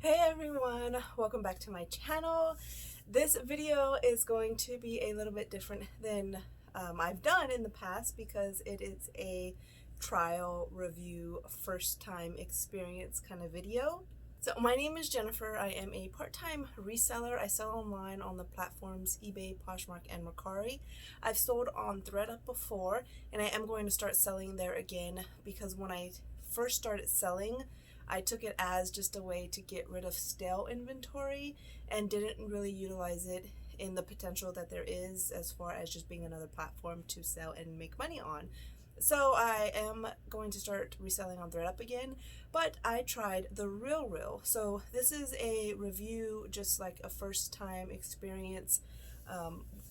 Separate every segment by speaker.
Speaker 1: Hey everyone, welcome back to my channel. This video is going to be a little bit different than I've done in the past because it is a trial review first time experience kind of video. So my name is Jennifer. I am a part-time reseller. I sell online on the platforms eBay, Poshmark, and Mercari. I've sold on ThreadUp before, and I am going to start selling there again because when I first started selling, I took it as just a way to get rid of stale inventory and didn't really utilize it in the potential that there is as far as just being another platform to sell and make money on. So I am going to start reselling on ThreadUp again, but I tried the RealReal. So this is a review, just like a first time experience,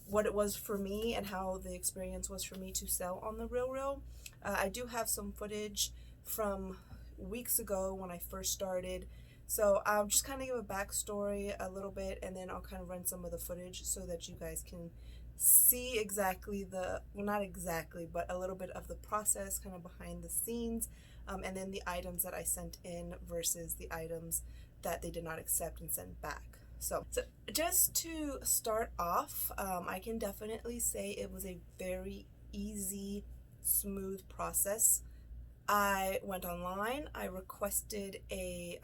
Speaker 1: what it was for me and how the experience was for me to sell on the RealReal. I do have some footage from weeks ago when I first started, so I'll just kind of give a backstory a little bit and then I'll kind of run some of the footage so that you guys can see exactly well, not exactly, but a little bit of the process kind of behind the scenes, and then the items that I sent in versus the items that they did not accept and send back. So just to start off, I can definitely say it was a very easy, smooth process. I went online, I requested a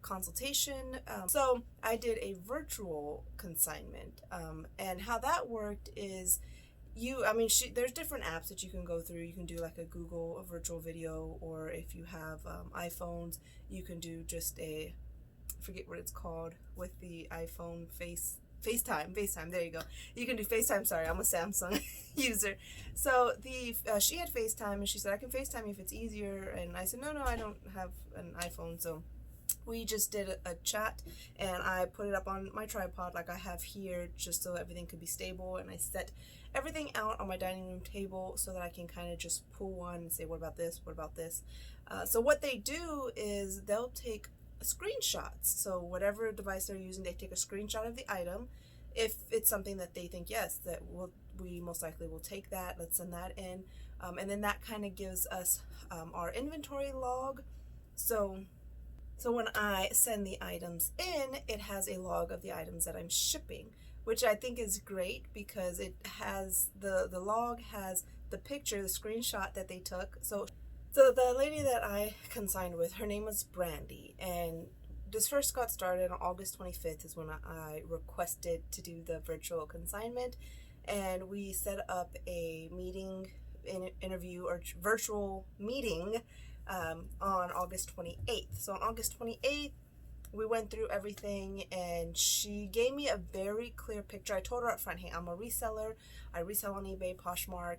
Speaker 1: consultation. So I did a virtual consignment, and how that worked is there's different apps that you can go through. You can do like a virtual video, or if you have iPhones, you can do just I forget what it's called with the iPhone FaceTime, there you go. You can do FaceTime, sorry, I'm a Samsung user. So she had FaceTime and she said, I can FaceTime you if it's easier. And I said, no, I don't have an iPhone. So we just did a chat and I put it up on my tripod like I have here just so everything could be stable. And I set everything out on my dining room table so that I can kind of just pull one and say, what about this? What about this? So what they do is they'll take screenshots. So whatever device they're using, they take a screenshot of the item. If it's something that they think, yes, we most likely will take that, let's send that in. And then that kind of gives us our inventory log. So when I send the items in, it has a log of the items that I'm shipping, which I think is great because it has the log has the picture, the screenshot that they took. So the lady that I consigned with, her name was Brandy, and this first got started on August 25th is when I requested to do the virtual consignment, and we set up a interview or virtual meeting on August 28th. So on August 28th, we went through everything and she gave me a very clear picture. I told her up front, hey, I'm a reseller. I resell on eBay, Poshmark.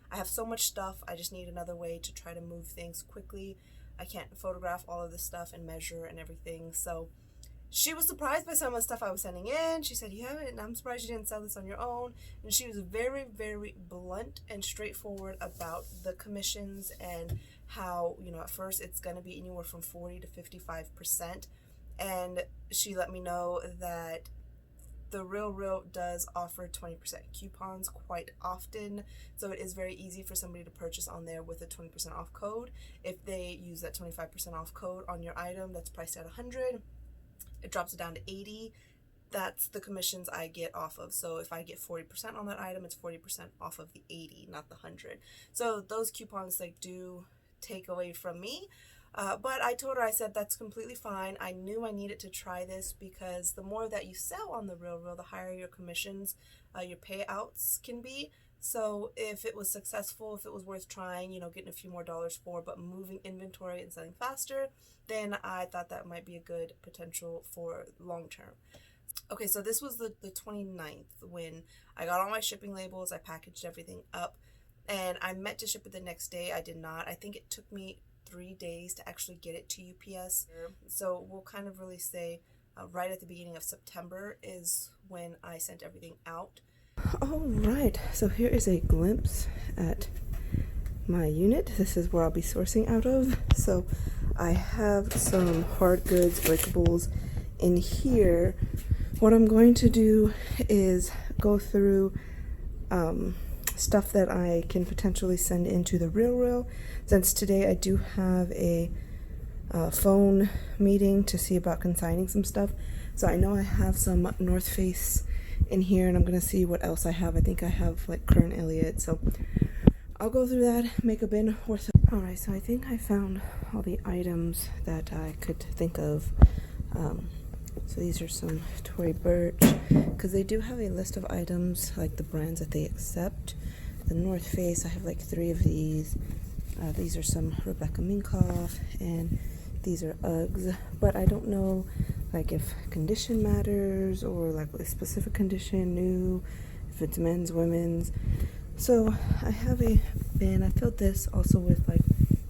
Speaker 1: I have so much stuff. I just need another way to try to move things quickly. I can't photograph all of this stuff and measure and everything. So she was surprised by some of the stuff I was sending in. She said, you haven't, and I'm surprised you didn't sell this on your own. And she was very, very blunt and straightforward about the commissions and how, at first it's going to be anywhere from 40 to 55%. And she let me know that the RealReal does offer 20% coupons quite often. So it is very easy for somebody to purchase on there with a 20% off code. If they use that 25% off code on your item that's priced at $100, it drops it down to $80. That's the commissions I get off of. So if I get 40% on that item, it's 40% off of the $80, not the $100. So those coupons do take away from me. But I told her, I said, that's completely fine. I knew I needed to try this because the more that you sell on the RealReal, the higher your commissions, your payouts can be. So if it was successful, if it was worth trying, getting a few more dollars for, but moving inventory and selling faster, then I thought that might be a good potential for long term. Okay, so this was the 29th when I got all my shipping labels, I packaged everything up, and I meant to ship it the next day. I did not. I think it took me 3 days to actually get it to UPS. So we'll kind of really say right at the beginning of September is when I sent everything out. All right, so here is a glimpse at my unit. This is where I'll be sourcing out of. So I have some hard goods, breakables in here. What I'm going to do is go through stuff that I can potentially send into the RealReal. Since today I do have a phone meeting to see about consigning some stuff. So I know I have some North Face in here, and I'm gonna see what else I have. I think I have like current Elliott, so I'll go through that, make a bin worth of. All right, so I think I found all the items that I could think of. So these are some Tory Burch, because they do have a list of items, like the brands that they accept. The North Face, I have like 3 of these. These are some Rebecca Minkoff, and these are Uggs, but I don't know like if condition matters or like a specific condition, new, if it's men's, women's. So I have a bin. I filled this also with like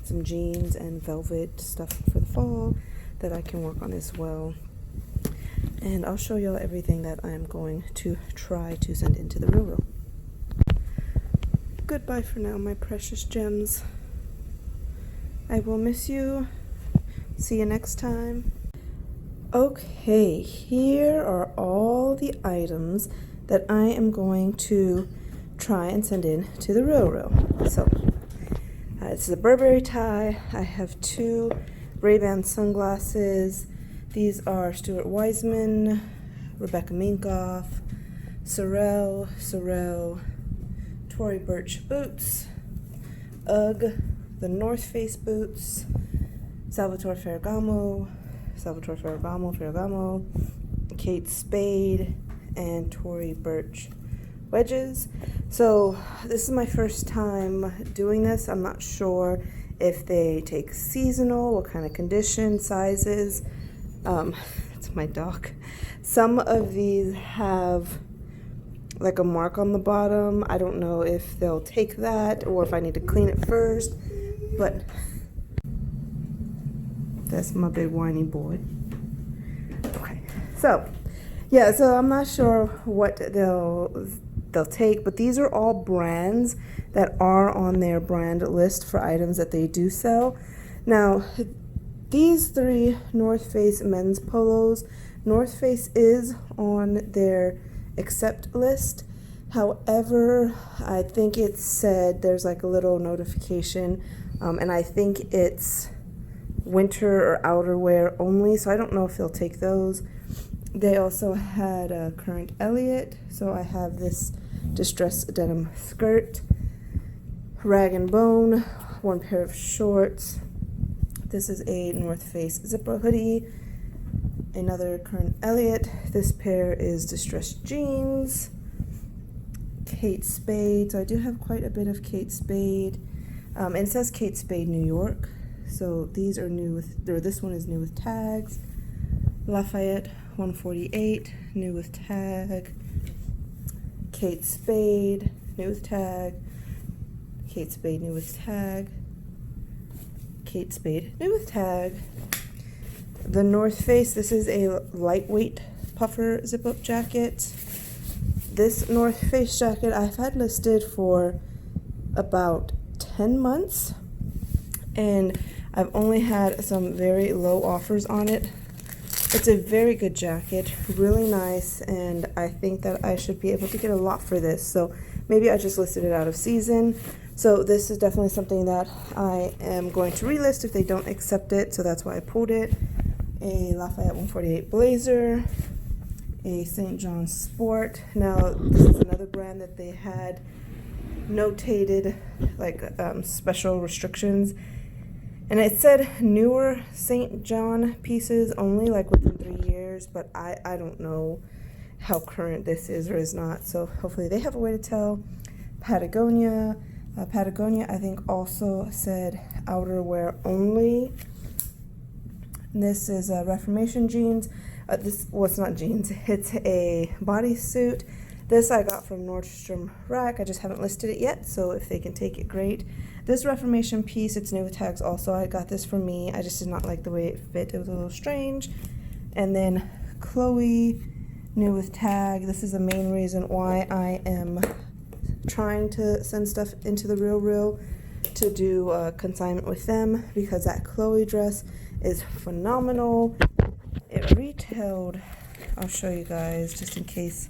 Speaker 1: some jeans and velvet stuff for the fall that I can work on as well. And I'll show y'all everything that I'm going to try to send into the RealReal. Goodbye for now, my precious gems. I will miss you. See you next time. Okay, here are all the items that I am going to try and send in to the RealReal. So, this is a Burberry tie. I have 2 Ray-Ban sunglasses. These are Stuart Weitzman, Rebecca Minkoff, Sorel, Tory Burch boots, Ugg, the North Face boots, Salvatore Ferragamo, Kate Spade, and Tory Burch wedges. So this is my first time doing this. I'm not sure if they take seasonal, what kind of condition, sizes. It's my dog. Some of these have like a mark on the bottom. I don't know if they'll take that or if I need to clean it first, but that's my big whiny boy. Okay, so yeah, so I'm not sure what they'll take, but these are all brands that are on their brand list for items that they do sell. Now, these 3 North Face men's polos, North Face is on their accept list. However, I think it said there's like a little notification, and I think it's winter or outerwear only, so I don't know if they'll take those. They also had a current Elliott, so I have this distressed denim skirt, rag and bone, 1 pair of shorts. This is a North Face zipper hoodie, another current Elliott. This pair is distressed jeans, Kate Spade. So I do have quite a bit of Kate Spade, and it says Kate Spade New York. So these are new with, or this one is new with tags. Lafayette 148, new with tag. Kate Spade, new with tag. Kate Spade, new with tag. Kate Spade, new with tag. The North Face, this is a lightweight puffer zip-up jacket. This North Face jacket I've had listed for about 10 months, and I've only had some very low offers on it. It's a very good jacket, really nice, and I think that I should be able to get a lot for this. So maybe I just listed it out of season. So this is definitely something that I am going to relist if they don't accept it. So that's why I pulled it. A Lafayette 148 blazer, a St. John Sport. Now this is another brand that they had notated like special restrictions. And it said newer St. John pieces only, like within 3 years, but I don't know how current this is or is not. So hopefully they have a way to tell. Patagonia. Patagonia, I think, also said outerwear only. This is Reformation jeans. It's not jeans. It's a bodysuit. This I got from Nordstrom Rack. I just haven't listed it yet, so if they can take it, great. This Reformation piece, it's new with tags also. I got this for me. I just did not like the way it fit. It was a little strange. And then Chloe, new with tag. This is the main reason why I am trying to send stuff into the RealReal to do consignment with them, because that Chloe dress is phenomenal. It retailed, I'll show you guys just in case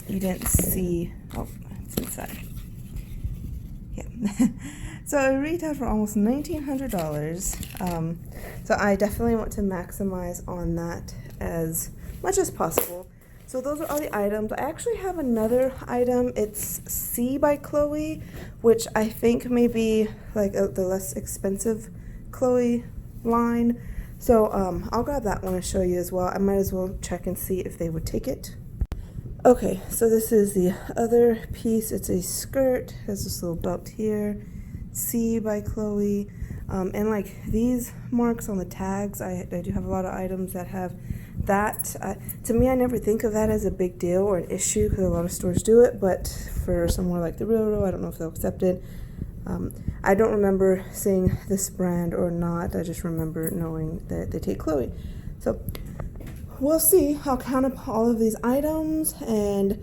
Speaker 1: you didn't see. Oh, it's inside. Yeah. So it retailed for almost $1,900. So I definitely want to maximize on that as much as possible. So those are all the items. I actually have another item. It's C by Chloe, which I think may be like the less expensive Chloe line. So I'll grab that one and show you as well. I might as well check and see if they would take it. Okay, so this is the other piece. It's a skirt, has this little belt here. C by Chloe. And like these marks on the tags, I do have a lot of items that have that. To me, I never think of that as a big deal or an issue because a lot of stores do it, but for somewhere like the RealReal, I don't know if they'll accept it. I don't remember seeing this brand or not. I just remember knowing that they take Chloe. So we'll see. I'll count up all of these items, and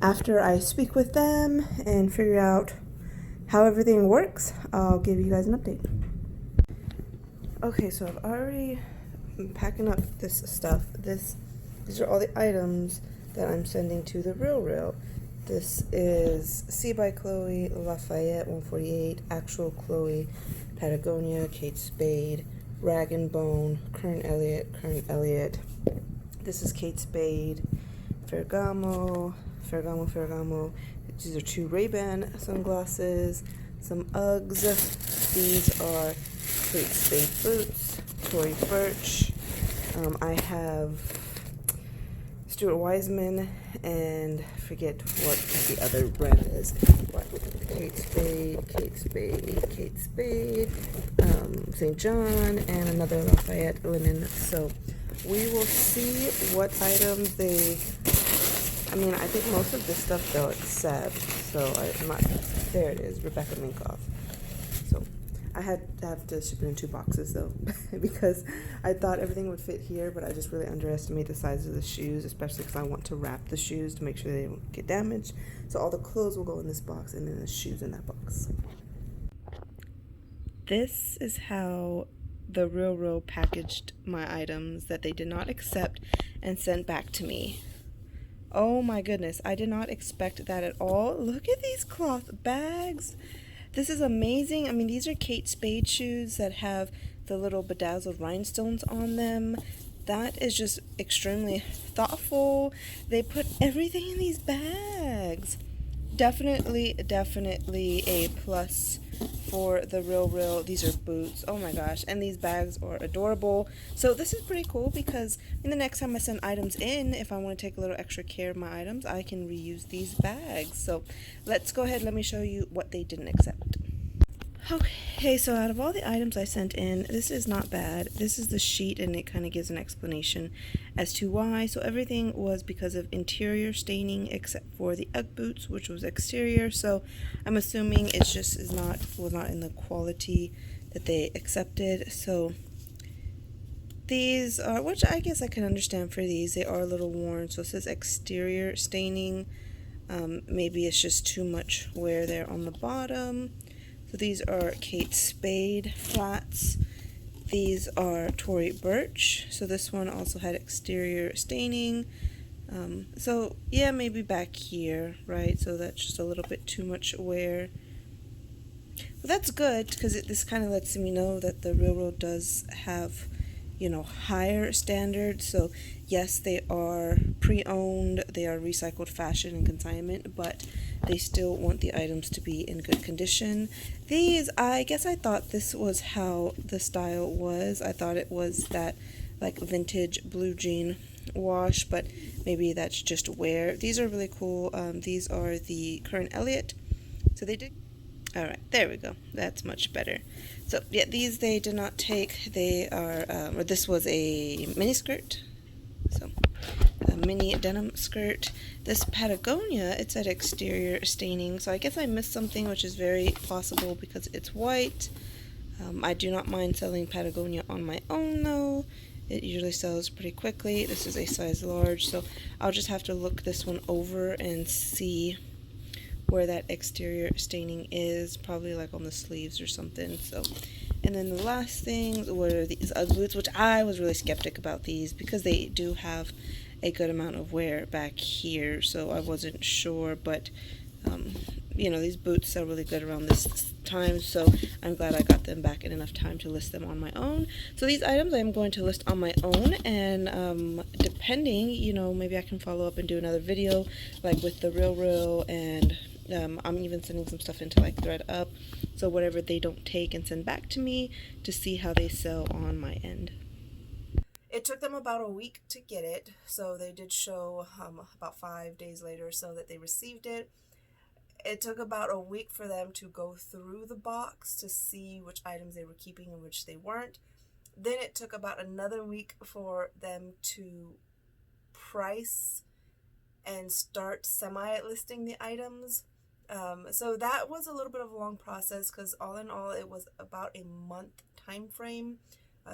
Speaker 1: after I speak with them and figure out how everything works, I'll give you guys an update. Okay, so I've already been packing up this stuff. These are all the items that I'm sending to the RealReal. This is C by Chloe, Lafayette 148, Actual Chloe, Patagonia, Kate Spade, Rag and Bone, Kern Elliott. This is Kate Spade, Ferragamo. These are 2 Ray-Ban sunglasses, some Uggs. These are Kate Spade boots, Tory Burch. I have Stuart Weitzman and forget what the other brand is. Kate Spade, St. John, and another Lafayette linen. So we will see what items they. I mean, I think most of this stuff they'll accept. So there it is, Rebecca Minkoff. So I had to have to ship it in 2 boxes though, because I thought everything would fit here, but I just really underestimated the size of the shoes, especially because I want to wrap the shoes to make sure they don't get damaged. So all the clothes will go in this box, and then the shoes in that box. This is how the RealReal packaged my items that they did not accept and sent back to me. Oh my goodness, I did not expect that at all. Look at these cloth bags. This is amazing. I mean, these are Kate Spade shoes that have the little bedazzled rhinestones on them. That is just extremely thoughtful. They put everything in these bags. Definitely a plus for the RealReal. These are boots. Oh my gosh. And these bags are adorable. So this is pretty cool because the next time I send items in, if I want to take a little extra care of my items, I can reuse these bags. So let's go ahead. Let me show you what they didn't accept. Okay, so out of all the items I sent in, this is not bad. This is the sheet, and it kind of gives an explanation as to why. So everything was because of interior staining except for the Ugg boots, which was exterior. So I'm assuming it's just was not in the quality that they accepted. So these are, which I guess I can understand for these, they are a little worn. So it says exterior staining. Maybe it's just too much wear there on the bottom. So these are Kate Spade flats. These are Tory Burch. So this one also had exterior staining. So yeah, maybe back here, right? So that's just a little bit too much wear. But that's good because this kind of lets me know that the RealReal does have, higher standards. So yes, they are pre-owned, they are recycled fashion and consignment, but they still want the items to be in good condition. These, I guess I thought this was how the style was. I thought it was that like vintage blue jean wash, but maybe that's just wear. These are really cool. These are the Kern Elliott. So they did. All right, there we go. That's much better. So yeah, these they did not take. They are, or this was a mini skirt. So a mini denim skirt. This Patagonia, it's at exterior staining. So I guess I missed something, which is very possible because it's white. I do not mind selling Patagonia on my own though. It usually sells pretty quickly. This is a size large, so I'll just have to look this one over and see where that exterior staining is, probably like on the sleeves or something. So, and then the last thing were these Ugg boots, which I was really skeptic about these because they do have a good amount of wear back here, so I wasn't sure, but these boots sell really good around this time, so I'm glad I got them back in enough time to list them on my own. So these items I'm going to list on my own, and depending, maybe I can follow up and do another video like with the RealReal, and I'm even sending some stuff into like ThreadUp, so whatever they don't take and send back to me to see how they sell on my end. It took them about a week to get it, so they did show about 5 days later or so that they received it. It took about a week for them to go through the box to see which items they were keeping and which they weren't. Then it took about another week for them to price and start semi-listing the items. So that was a little bit of a long process, because all in all it was about a month time frame.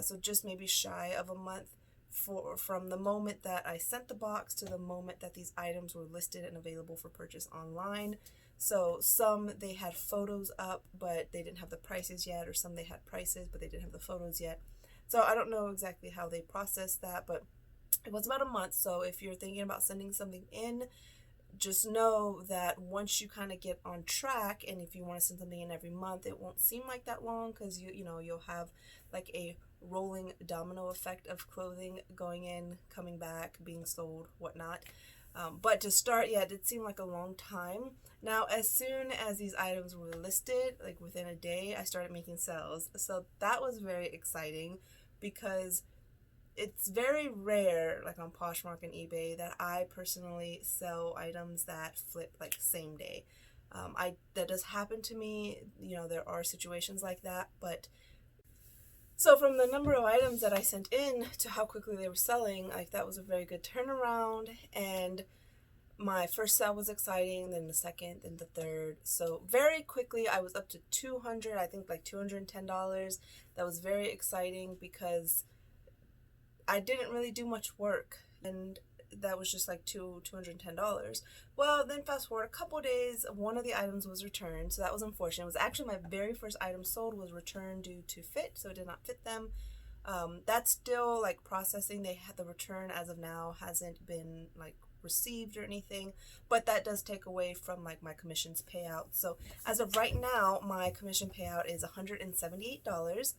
Speaker 1: So just maybe shy of a month from the moment that I sent the box to the moment that these items were listed and available for purchase online. So some they had photos up but they didn't have the prices yet, or some they had prices but they didn't have the photos yet. So I don't know exactly how they processed that, but it was about a month. So if you're thinking about sending something in, just know that once you kind of get on track, and if you want to send something in every month, it won't seem like that long, because you'll have like a rolling domino effect of clothing going in, coming back, being sold, whatnot. But to start, yeah, it did seem like a long time. Now, as soon as these items were listed, like within a day, I started making sales. So that was very exciting, because it's very rare, like on Poshmark and eBay, that I personally sell items that flip like same day. That does happen to me. There are situations like that, but so from the number of items that I sent in to how quickly they were selling, like that was a very good turnaround. And my first sale was exciting, then the second, then the third. So very quickly I was up to 200, I think like $210. That was very exciting, because I didn't really do much work, and that was just like $210. Well, then fast forward a couple days, one of the items was returned, so that was unfortunate. It was actually my very first item sold was returned due to fit, so it did not fit them. That's still like processing. They had the return as of now hasn't been like received or anything, but that does take away from like my commissions payout. So as of right now, my commission payout is $178.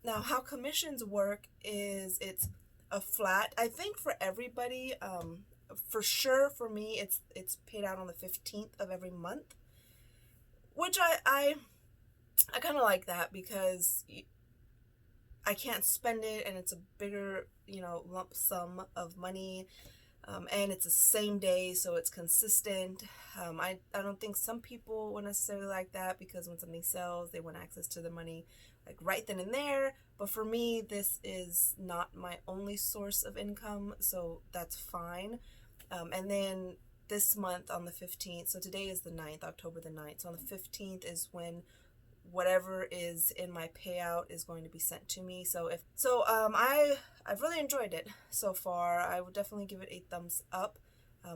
Speaker 1: Now, how commissions work is it's a flat, I think for everybody, for sure for me, it's paid out on the 15th of every month, which I kind of like that, because I can't spend it, and it's a bigger, lump sum of money, and it's the same day, so it's consistent. I don't think some people would necessarily like that, because when something sells, they want access to the money like right then and there. But for me, this is not my only source of income, so that's fine. And then this month on the 15th, so today is the 9th, October the 9th, so on the 15th is when whatever is in my payout is going to be sent to me. I've really enjoyed it so far. I would definitely give it a thumbs up.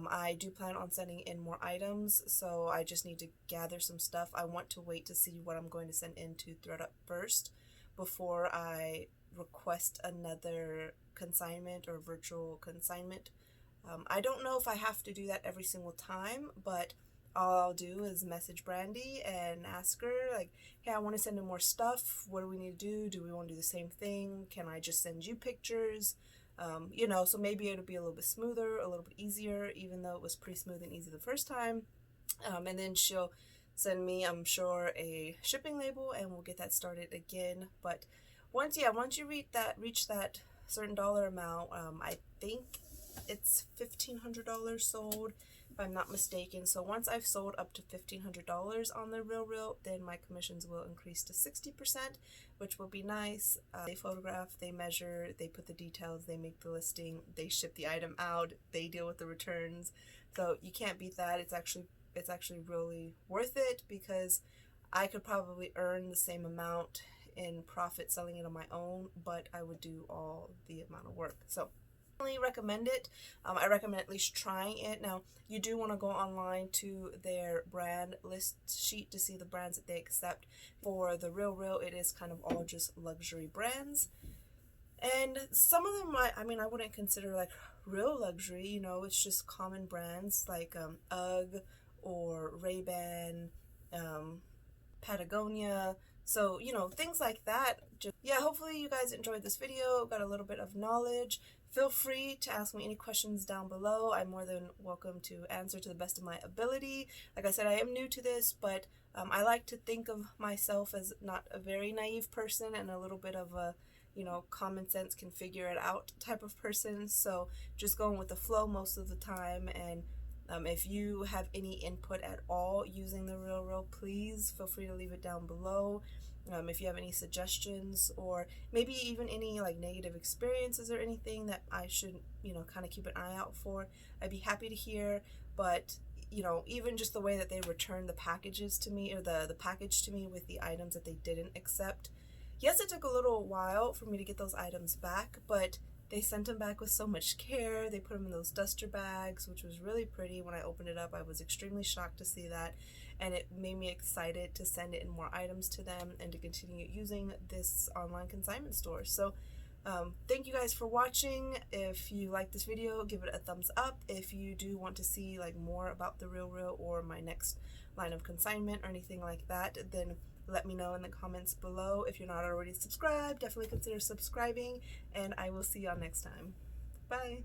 Speaker 1: I do plan on sending in more items, so I just need to gather some stuff. I want to wait to see what I'm going to send into ThreadUp first before I request another consignment or virtual consignment. I don't know if I have to do that every single time, but all I'll do is message Brandy and ask her, like, hey, I want to send in more stuff. What do we need to do? Do we want to do the same thing? Can I just send you pictures? So maybe it'll be a little bit smoother, a little bit easier, even though it was pretty smooth and easy the first time. And then she'll send me, I'm sure, a shipping label, and we'll get that started again. But once you reach that certain dollar amount, I think it's $1,500 sold, if I'm not mistaken. So once I've sold up to $1,500 on the RealReal, then my commissions will increase to 60%, which will be nice. They photograph, they measure, they put the details, they make the listing, they ship the item out, they deal with the returns. So you can't beat that. It's actually really worth it, because I could probably earn the same amount in profit selling it on my own, but I would do all the amount of work. So recommend it. I recommend at least trying it. Now, you do want to go online to their brand list sheet to see the brands that they accept. For the RealReal, it is kind of all just luxury brands, and some of them I wouldn't consider like real luxury. It's just common brands like UGG or Ray-Ban, Patagonia. So, you know, things like that. Yeah, hopefully you guys enjoyed this video, got a little bit of knowledge. Feel free to ask me any questions down below. I'm more than welcome to answer to the best of my ability. Like I said, I am new to this, but I like to think of myself as not a very naive person and a little bit of a, you know, common sense can figure it out type of person. So just going with the flow most of the time. And if you have any input at all using the RealReal, please feel free to leave it down below. If you have any suggestions or maybe even any like negative experiences or anything that I should, you know, kind of keep an eye out for, I'd be happy to hear. But, you know, even just the way that they returned the packages to me, or the package to me with the items that they didn't accept. Yes, it took a little while for me to get those items back, but they sent them back with so much care. They put them in those duster bags, which was really pretty. When I opened it up, I was extremely shocked to see that, and it made me excited to send it in more items to them and to continue using this online consignment store. So thank you guys for watching. If you like this video, give it a thumbs up. If you do want to see like more about the RealReal or my next line of consignment or anything like that, then let me know in the comments below. If you're not already subscribed, definitely consider subscribing, and I will see y'all next time. Bye.